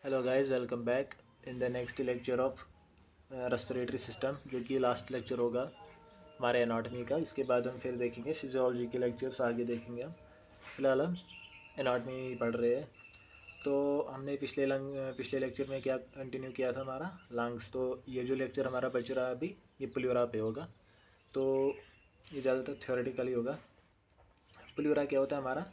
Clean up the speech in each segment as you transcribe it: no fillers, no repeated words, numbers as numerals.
Hello guys, welcome back in the next lecture of respiratory system, जो कि last lecture होगा हमारे anatomy का। इसके बाद हम फिर देखेंगे फिजियोलॉजी के लेक्चर्स, आगे देखेंगे हम। फिलहाल हम एनाटॉमी पढ़ रहे हैं। तो हमने पिछले लेक्चर में क्या कंटिन्यू किया था, हमारा लंग्स। तो ये जो लेक्चर हमारा बच रहा है अभी, ये प्लूरा पे होगा। तो ये ज़्यादातर थ्योरेटिकली होगा। प्लूरा क्या होता है हमारा?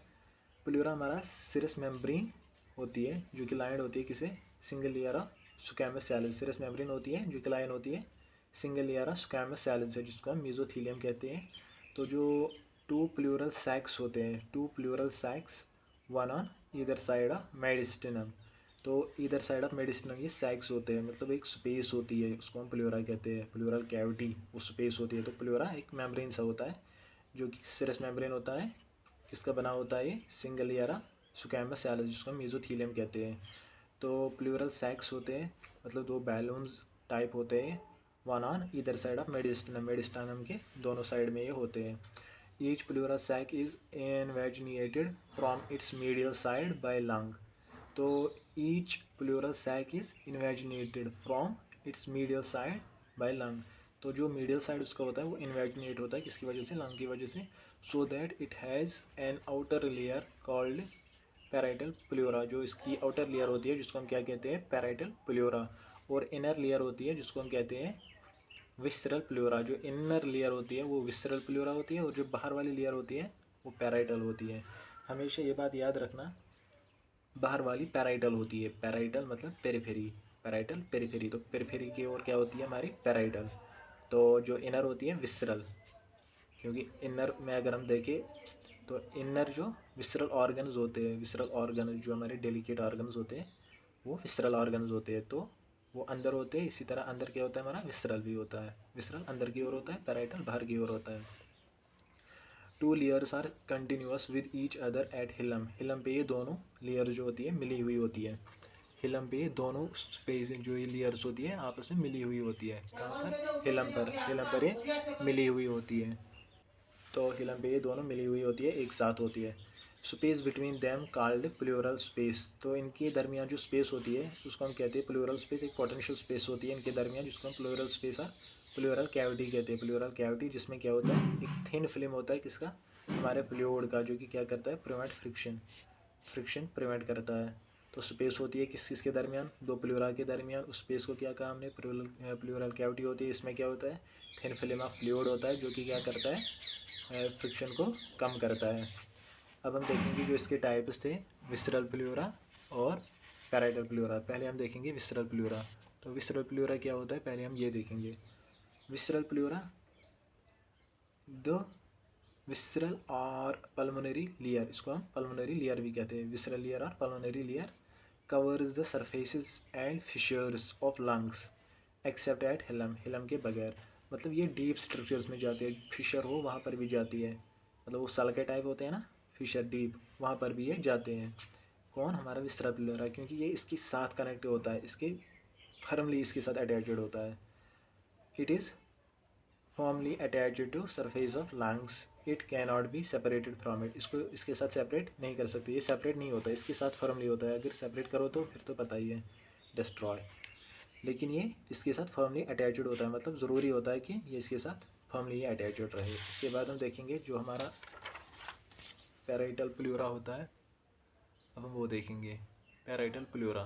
प्लूरा हमारा सिरस मेम्ब्रेन होती है, जो कि लाइन होती है किसे? Single layer of squamous cells. Serous membrane होती है जो कि लाइन होती है single layer of squamous cells से, जिसको हम मेसोथीलियम कहते हैं। तो जो टू प्लूरल सैक्स होते हैं, two pleural sacs, one on either side of mediastinum. तो ईदर साइड ऑफ मेडिस्टिनम ये सैक्स होते हैं, मतलब एक स्पेस होती है, उसको हम प्लूरा कहते हैं। प्लूरल कैविटी वो स्पेस होती है। तो प्लूरा एक मेम्ब्रेन सा होता है, जो कि सिरस मेम्ब्रेन होता है। किसका बना होता है? ये सिंगल लेयर स्क्वैमस सेल्स, जिसको हम मेसोथीलियम कहते हैं। तो प्लूरल सैक्स होते हैं, मतलब दो बैलून्स टाइप होते हैं, one on either side of mediastinum. Mediastinum के दोनों साइड में ये होते हैं। Each pleural sac is invaginated from its medial side by lung. तो each pleural sac is invaginated from its medial side by lung. तो जो मीडियल साइड उसका होता है वो इन्वेजिनेट होता है, किसकी वजह से? लंग की वजह से। So that it has an outer layer called parietal pleura. जो इसकी आउटर लेयर होती है जिसको हम क्या कहते हैं? Parietal pleura. और इनर लेयर होती है जिसको हम कहते हैं विसरल प्लूरा। जो इनर लेयर होती है वो विसरल प्लूरा होती है, और जो बाहर वाली लेयर होती है वो पैराइटल होती है। हमेशा ये बात याद रखना, बाहर वाली पैराइटल होती है। पैराइटल मतलब पेरिफेरी, पैराइटल पेरिफेरी। तो पेरिफेरी की ओर क्या होती है हमारी? पैराइटल। तो जो इनर होती है विसरल, क्योंकि इनर में अगर हम देखें तो इनर जो विसरल ऑर्गन्स होते हैं, विसरल ऑर्गन जो हमारे डेलिकेट ऑर्गन्स होते हैं वो विसरल ऑर्गन्स होते हैं। तो वो अंदर होते हैं। इसी तरह अंदर क्या होता है हमारा? विसरल भी होता है। विसरल अंदर की ओर होता है, पैराइटल बाहर की ओर होता है। Two layers are continuous with each other at hilum. Hilum पे ये दोनों लेयर जो होती है मिली हुई होती है। हिलम पे ये दोनों स्पेस जो ये लेयर्स होती है आपस में मिली हुई होती है। कहाँ पर? हिलम पर। हिलम पर ये मिली हुई होती है। तो हिलम पे ये दोनों मिली हुई होती है, एक साथ होती है। Space between them called plural space. तो इनके दरमियान जो स्पेस होती है उसको हम कहते हैं प्लूरल स्पेस। एक पोटेंशियल स्पेस होती है इनके दरमियान, जिसको हम प्लूरल स्पेस और प्लूरल कैविटी कहते हैं। प्लूरल कैविटी जिसमें क्या होता है? एक थिन फिल्म होता है, किसका? हमारे फ्लूइड का, जो कि क्या करता है? प्रिवेंट फ्रिक्शन, फ्रिक्शन प्रिवेंट करता है। तो स्पेस होती है किस किस के दरमियान? दो प्लूरा के दरमियान। उस स्पेस को क्या कहा हमने? प्लूरल कैविटी होती है। इसमें क्या होता है? थिन फिल्म ऑफ फ्लूइड होता है, जो कि क्या करता है? फ्रिक्शन को कम करता है। अब हम देखेंगे जो इसके टाइप्स थे, विसरल प्लूरा और पैराइटल प्लूरा। पहले हम देखेंगे विसरल प्लूरा। तो विसरल प्लूरा क्या होता है पहले हम ये देखेंगे। विसरल प्लूरा, द विसरल और पल्मोनरी लेयर, इसको हम पल्मोनरी लेयर भी कहते हैं। विसरल लेयर और pulmonary layer covers the surfaces and fissures of lungs except at hilum. Hilum के बगैर, मतलब ये डीप स्ट्रक्चर्स में जाती है। फिशर हो वहाँ पर भी जाती है, मतलब वो सल के टाइप होते हैं ना, फिशर डीप, वहाँ पर भी ये जाते हैं। कौन? हमारा विसरल प्लूरा, क्योंकि ये इसके साथ कनेक्ट होता है, इसके फर्मली इसके साथ अटैचड होता है। It is formally attached to surface of lungs, it can not be separated from it. इसको इसके साथ सेपरेट नहीं कर सकते, ये सेपरेट नहीं होता, इसके साथ फर्मली होता है। अगर सेपरेट करो तो फिर तो पता ही है, डिस्ट्रॉय। लेकिन ये इसके साथ फर्मली अटैच्ड होता है, मतलब ज़रूरी होता है कि ये इसके साथ फर्मली अटैच्ड रहे। इसके बाद हम देखेंगे जो हमारा पैराइटल प्लूरा होता है। अब हम वो देखेंगे पैराइटल प्लूरा।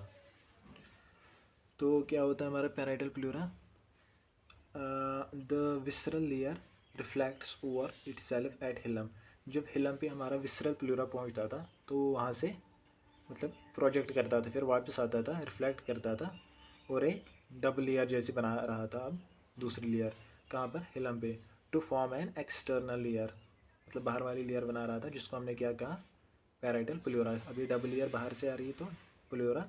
तो क्या होता है हमारा parietal pleura? The visceral layer reflects over itself at hilum. जब हिलम पे हमारा विसरल प्लूरा पहुंचता था तो वहाँ से मतलब प्रोजेक्ट करता था, फिर वापस आता था, रिफ्लेक्ट करता था, और एक डबल लेयर जैसे बना रहा था अब दूसरी लेयर। कहाँ पर? हिलम पे। To form an external layer, मतलब बाहर वाली लेयर बना रहा था, जिसको हमने क्या कहा? Parietal pleura. अभी डबल लेयर बाहर से आ रही है तो प्लूरा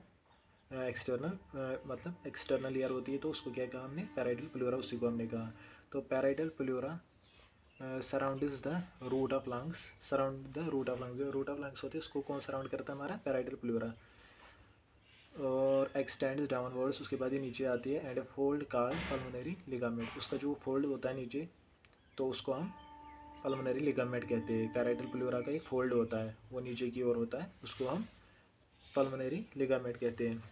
एक्सटर्नल, मतलब एक्सटर्नल लेयर होती है, तो उसको क्या कहा हमने? पैराइटल प्लूरा, उसी को हमने कहा। तो parietal pleura surrounds the root of lungs, surround the root of lungs. जो रूट ऑफ लंग्स होते हैं उसको कौन सराउंड करता है? हमारा पैराइटल प्लूरा। और एक्सटेंड डाउनवर्ड्स, उसके बाद ये नीचे आती है, and a fold called pulmonary ligament. उसका जो फोल्ड होता है नीचे, तो उसको हम पल्मोनरी लिगामेंट कहते हैं। पैराइटल प्लूरा का एक फोल्ड होता है, वो नीचे की ओर होता है, उसको हम पल्मोनरी लिगामेंट कहते हैं।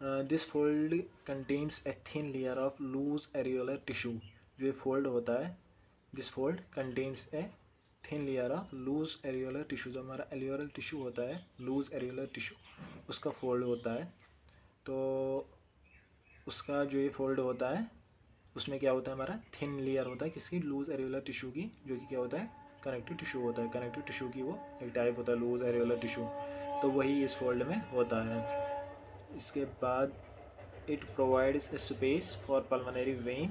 This fold contains a thin layer of loose areolar tissue. जो ये फोल्ड होता है, this fold contains a thin layer of loose areolar tissue. जो हमारा एरियोलर टिश्यू होता है, लूज एरियोलर टिश्यू, उसका फोल्ड होता है। तो उसका जो ये फोल्ड होता है उसमें क्या होता है, हमारा थिन लेयर होता है किसकी, लूज एरियोलर टिश्यू की, जो कि क्या होता है, कनेक्टिव टिश्यू होता है। कनेक्टिव टिश्यू की वो एक टाइप होता है लूज एरियोलर टिश्यू, तो वही इस फोल्ड में होता है। इसके बाद it provides a space for pulmonary vein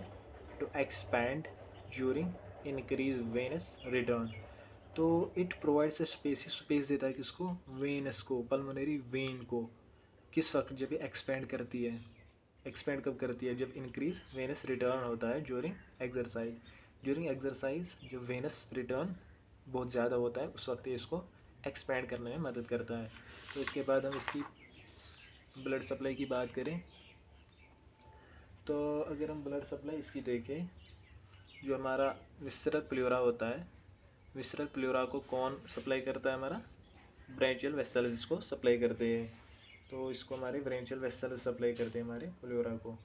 to expand during increase venous return. तो it provides a space, space देता है किसको, वेनस को, पल्मोनरी वेन को। किस वक्त, जब ये एक्सपेंड करती है। एक्सपेंड कब करती है, जब इंक्रीज वेनस रिटर्न होता है ड्यूरिंग एक्सरसाइज। ड्यूरिंग एक्सरसाइज जब वेनस रिटर्न बहुत ज़्यादा होता है, उस वक्त ये इसको एक्सपेंड करने में मदद करता है। तो इसके बाद हम इसकी ब्लड सप्लाई की बात करें, तो अगर हम ब्लड सप्लाई इसकी देखें, जो हमारा विसरल प्लूरा होता है, विसरल प्लूरा को कौन सप्लाई करता है, हमारा ब्रांचियल वेसल्स इसको सप्लाई करते हैं। तो इसको हमारे ब्रांचियल वेसल्स सप्लाई करते हैं हमारे प्लूरा को।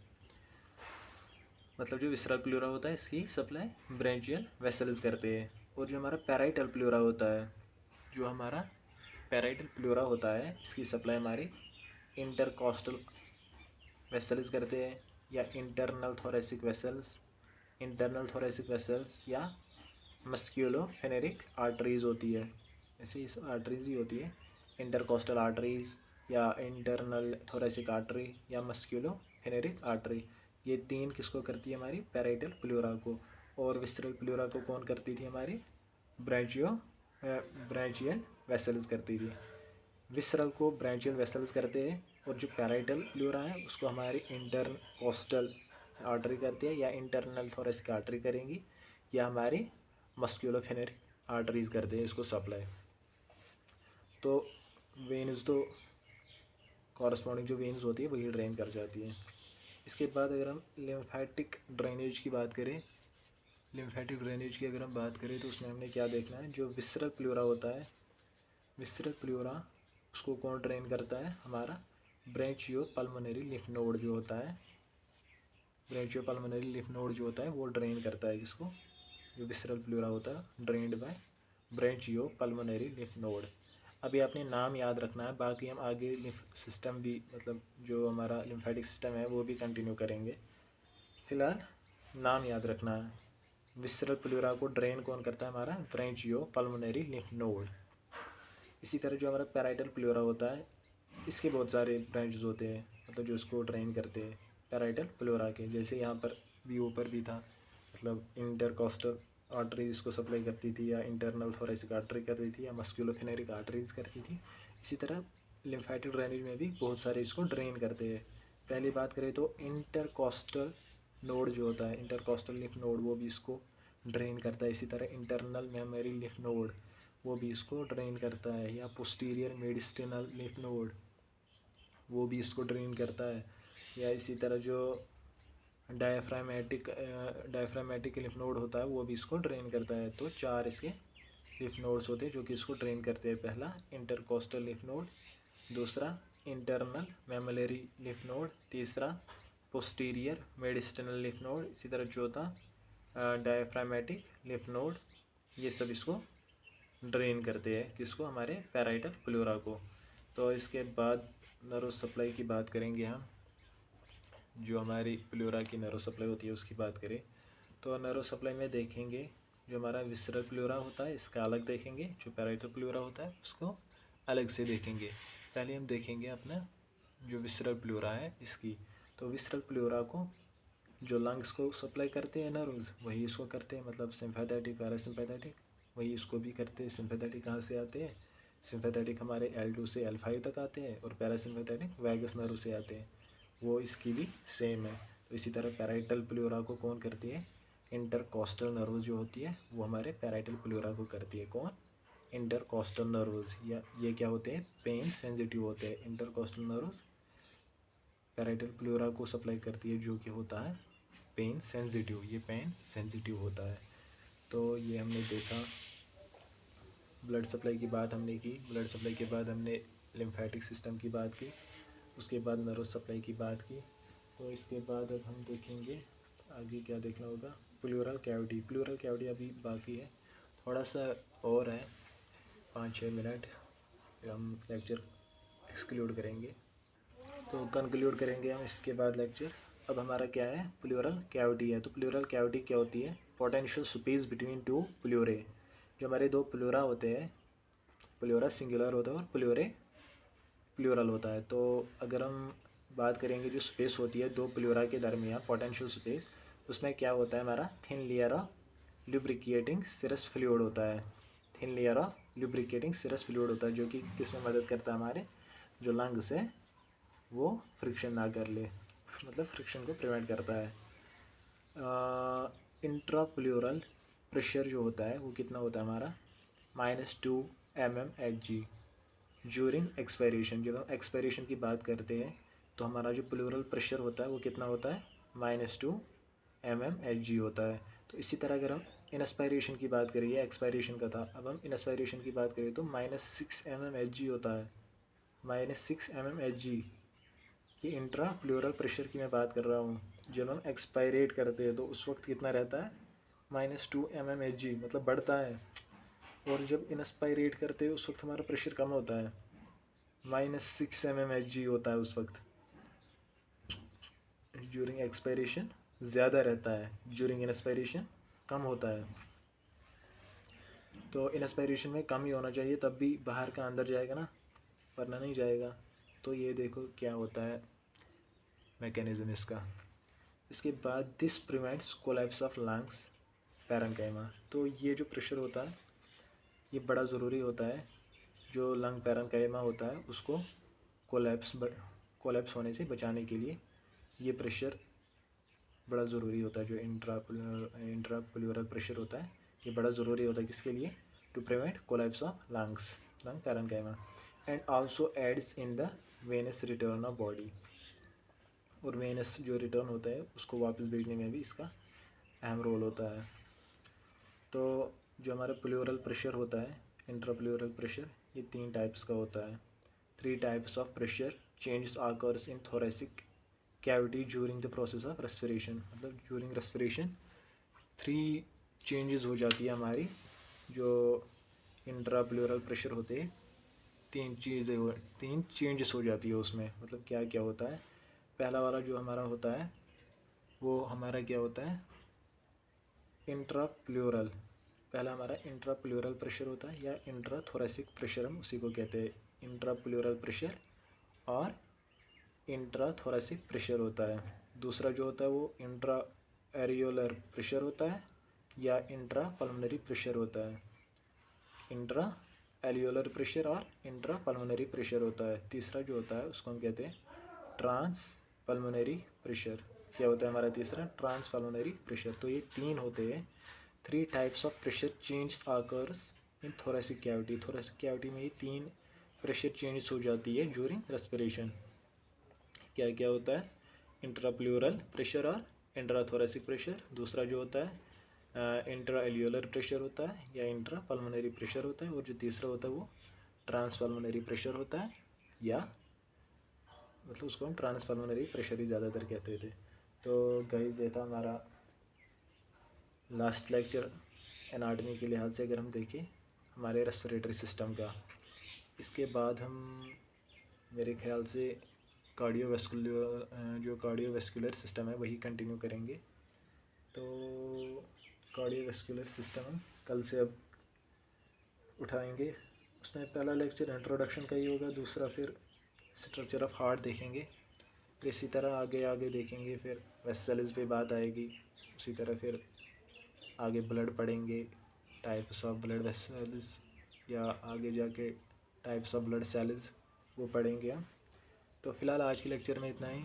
मतलब जो विसरल प्लूरा होता है इसकी सप्लाई ब्रांचियल वेसल्स करते हैं। और जो हमारा पैराइटल प्लूरा होता है, जो हमारा पैराइटल प्लूरा होता है, इसकी सप्लाई हमारी इंटरकॉस्टल वेसल्स करते हैं, या internal thoracic vessels, internal thoracic vessels, या मस्क्यूलोफेनेरिक आर्टरीज होती है। ऐसे इस आर्टरीज ही होती है, इंटरकॉस्टल आर्टरीज, या इंटरनल थोरेसिक आर्टरी, या मस्क्यूलोफेनेरिक आर्टरी। ये तीन किसको करती है, हमारी पैराइटल प्लूरा को। और विस्ट्रल प्लूरा को कौन करती थी, हमारी ब्रांचियल वेसल्स करती थी। विसरल को ब्रांचियल वेसल्स करते हैं, और जो पैराइटल प्लूरा है उसको हमारी इंटरकोस्टल आर्टरी करती है, या इंटरनल थोरेसिक आर्टरी करेंगी, या हमारी मस्क्यूलोफेनेरिक आर्टरीज करते हैं इसको सप्लाई। तो वेन्स तो कॉरस्पॉन्डिंग जो वेन्स होती है वही ड्रेन कर जाती है। इसके बाद अगर हम लिम्फेटिक ड्रेनेज की बात करें, लिम्फेटिक ड्रेनेज की अगर हम बात करें तो उसमें हमने क्या देखना है, जो विसरल प्लूरा होता है, विसरल प्लूरा उसको कौन ड्रेन करता है, हमारा ब्रांचियो पल्मोनरी लिम्फ नोड जो होता है, ब्रांचियो पल्मोनरी लिम्फ नोड जो होता है वो ड्रेन करता है किसको, जो विसरल प्लूरा होता है, drained by bronchopulmonary lymph node. अभी आपने नाम याद रखना है, बाकी हम आगे लिम्फ सिस्टम भी, मतलब जो हमारा लिम्फेटिक सिस्टम है वो भी कंटिन्यू करेंगे। फिलहाल नाम याद रखना है। विसरल प्लूरा को ड्रेन कौन करता है, हमारा ब्रांचियो पल्मोनरी लिम्फ नोड। इसी तरह जो हमारा पैराइटल प्लूरा होता है, इसके बहुत सारे ब्रांचेस होते हैं, मतलब जो इसको ड्रेन करते हैं पैराइटल प्लूरा के। जैसे यहाँ पर भी ऊपर भी था, मतलब इंटरकॉस्टल आर्टरी इसको सप्लाई करती थी, या इंटरनल थोरेसिक आर्टरी करती थी, या मस्क्यूलोफेनेरिक आर्टरीज करती थी। इसी तरह लिम्फेटिक ड्रेनेज में भी बहुत सारे इसको ड्रेन करते हैं। पहली बात करें तो इंटरकॉस्टल नोड जो होता है, इंटरकॉस्टल लिम्फ नोड, वो भी इसको ड्रेन करता है। इसी तरह इंटरनल मेमोरी लिम्फ नोड वो भी इसको ड्रेन करता है, या पोस्टीरियर मेडिस्टिनल लिम्फ नोड वो भी इसको ड्रेन करता है, या इसी तरह जो डायफ्रामेटिक लिम्फ नोड होता है वो भी इसको ड्रेन करता है। तो चार इसके लिम्फ नोड्स होते हैं जो कि इसको ड्रेन करते हैं। पहला इंटरकोस्टल लिम्फ नोड, दूसरा इंटरनल मेमोलरी लिम्फ नोड, तीसरा पोस्टीरियर मेडिस्टिनल लिम्फ नोड, इसी तरह चौथा डायफ्रामेटिक लिम्फ नोड। ये सब इसको ड्रेन करते हैं किसको, हमारे पैराइटल प्लूरा को। तो इसके बाद नर्व सप्लाई की बात करेंगे हम, जो हमारी प्लूरा की नर्व सप्लाई होती है उसकी बात करें तो नर्व सप्लाई में देखेंगे जो हमारा विसरल प्लूरा होता है इसका अलग देखेंगे, जो पैराइटल प्लूरा होता है उसको अलग से देखेंगे। पहले हम देखेंगे अपना जो विसरल प्लूरा है इसकी। तो विसरल प्लूरा को जो लंग्स को सप्लाई करते हैं नर्व्स वही इसको करते हैं, मतलब सिम्पैथेटिक पैरासिम्पैथेटिक वही इसको भी करते हैं। सिम्पैथेटिक कहाँ से आते हैं, सिम्पैथेटिक हमारे L2 से L5 तक आते हैं, और पैरासिम्पैथेटिक वैगस नर्व से आते हैं, वो इसकी भी सेम है। तो इसी तरह पैराइटल प्लूरा को कौन करती है, इंटरकॉस्टल नर्व्स जो होती है वो हमारे पैराइटल प्लूरा को करती है। कौन, इंटरकॉस्टल नर्व्स, या ये क्या होते हैं, पेन सेंसिटिव होते हैं। इंटरकॉस्टल नर्व्स पैराइटल प्लूरा को सप्लाई करती है जो कि होता है पेन सेंसिटिव, ये पेन सेंसिटिव होता है। तो ये हमने देखा। ब्लड सप्लाई की बात हमने की, ब्लड सप्लाई के बाद हमने लिम्फेटिक सिस्टम की बात की। उसके बाद नर्व सप्लाई की बात की। तो इसके बाद अब हम देखेंगे आगे क्या देखना होगा। प्लूरल कैविटी, प्लूरल कैविटी अभी बाकी है, थोड़ा सा और है, 5-6 मिनट हम लेक्चर एक्सक्लूड करेंगे, तो कंक्लूड करेंगे हम इसके बाद लेक्चर। अब हमारा क्या है, प्लूरल कैविटी है। तो प्लूरल कैविटी क्या होती है, पोटेंशियल स्पेस बिटवीन टू प्लूरे। जो हमारे दो प्लूरा होते हैं, प्लूरा सिंगुलर होता है और प्लूरे प्लूरल होता है। तो अगर हम बात करेंगे जो स्पेस होती है दो प्लूरा के दरमियान, पोटेंशियल स्पेस, उसमें क्या होता है, हमारा thin layer of lubricating serous fluid होता है। Thin layer of lubricating serous fluid होता है, जो कि किसमें मदद करता है, हमारे जो लंग्स है वो फ्रिक्शन ना कर ले, मतलब फ्रिक्शन को प्रिवेंट करता है। इंट्राप्लूरल प्रेशर जो होता है वो कितना होता है हमारा, -2 mmHg ज्यूरिंग एक्सपायरेशन। जब हम एक्सपायरेशन की बात करते हैं तो हमारा जो प्लूरल प्रेशर होता है वो कितना होता है, -2 mmHg होता है। तो इसी तरह अगर हम इंस्पायरेशन की बात करें, एक्सपायरेशन का था, अब हम इंस्पायरेशन की बात करें तो -6 mmHg होता है, -6 mmHg। ये इंट्रा प्लूरल प्रेशर की मैं बात कर रहा हूँ। जब हम एक्सपायरेट करते हैं तो उस वक्त कितना रहता है, -2 mmHg, मतलब बढ़ता है। और जब इंस्पायरेट करते हैं उस वक्त हमारा प्रेशर कम होता है, -6 mmHg होता है उस वक्त। ड्यूरिंग एक्सपायरेशन ज़्यादा रहता है, ड्यूरिंग इंस्पायरेशन कम होता है। तो इंस्पायरेशन में कम ही होना चाहिए, तब भी बाहर का अंदर जाएगा ना, वरना नहीं जाएगा। तो ये देखो क्या होता है मैकेनिज्म इसका। इसके बाद this prevents collapse of lungs parenchyma. तो ये जो प्रेशर होता है ये बड़ा ज़रूरी होता है, जो लंग पैरेन्काइमा होता है उसको कोलैप्स होने से बचाने के लिए ये प्रेशर बड़ा ज़रूरी होता है। जो इंट्राप्लूरल प्रेशर होता है ये बड़ा ज़रूरी होता है, किसके लिए, to prevent collapse of lung parenchyma and also aids in the venous return of body. और वेनस जो रिटर्न होता है उसको वापस भेजने में भी इसका अहम रोल होता है। तो जो हमारा प्लूरल प्रेशर होता है, इंट्राप्लूरल प्रेशर, ये 3 टाइप्स का होता है। 3 types of pressure changes occurs in thoracic cavity during the process of respiration. मतलब ड्यूरिंग रेस्पिरेशन 3 चेंजेस हो जाती है हमारी, जो इंट्राप्लूरल प्रेशर होते हैं 3 चेंजेस हो जाती है उसमें। मतलब क्या क्या होता है, पहला वाला जो हमारा होता है वो हमारा क्या होता है, इंट्राप्लूरल। पहला हमारा इंट्राप्लूरल प्रेशर होता है, या इंट्राथोरेसिक प्रेशर हम उसी को कहते हैं। इंट्राप्लूरल प्रेशर और इंट्राथोरेसिक प्रेशर होता है। दूसरा जो होता है वो इंट्रा एरियोलर प्रेशर होता है या इंट्रा पल्मोनरी प्रेशर होता है। इंट्रा एरियोलर प्रेशर और इंट्रा पल्मोनरी प्रेशर होता है। तीसरा जो होता है उसको हम कहते हैं ट्रांस पल्मोनरी प्रेशर। क्या होता है हमारा तीसरा, ट्रांस पल्मोनरी प्रेशर। तो ये 3 होते हैं, 3 types of pressure change occurs in thoracic cavity. Thoracic cavity में ये 3 प्रेशर चेंज हो जाती है ड्यूरिंग रेस्पिरेशन। क्या क्या होता है, इंट्राप्लूरल प्रेशर और इंट्राथोरेसिक प्रेशर। दूसरा जो होता है इंट्रा एलियोलर प्रेशर होता है या इंट्रा पल्मोनरी प्रेशर होता है। और जो तीसरा होता है वो ट्रांस पल्मोनरी प्रेशर होता है, या मतलब उसको हम ट्रांस पल्मोनरी प्रेशर ही ज़्यादातर कहते थे। तो गाइस ये था हमारा लास्ट लेक्चर एनाटॉमी के लिहाज से अगर हम देखें हमारे रेस्पिरेटरी सिस्टम का। इसके बाद हम मेरे ख्याल से कार्डियोवैस्कुलर सिस्टम है वही कंटिन्यू करेंगे। तो कार्डियोवैस्कुलर सिस्टम हम कल से अब उठाएंगे। उसमें पहला लेक्चर इंट्रोडक्शन का ही होगा, दूसरा फिर स्ट्रक्चर ऑफ हार्ट देखेंगे, फिर इसी तरह आगे आगे देखेंगे, फिर वेसल्स पे बात आएगी, उसी तरह फिर आगे ब्लड पढ़ेंगे, टाइप्स ऑफ ब्लड वेसल्स, या आगे जाके टाइप्स ऑफ ब्लड सेल्स वो पढ़ेंगे हम। तो फ़िलहाल आज के लेक्चर में इतना ही।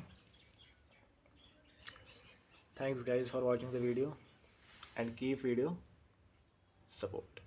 Thanks guys for watching the video and keep video support.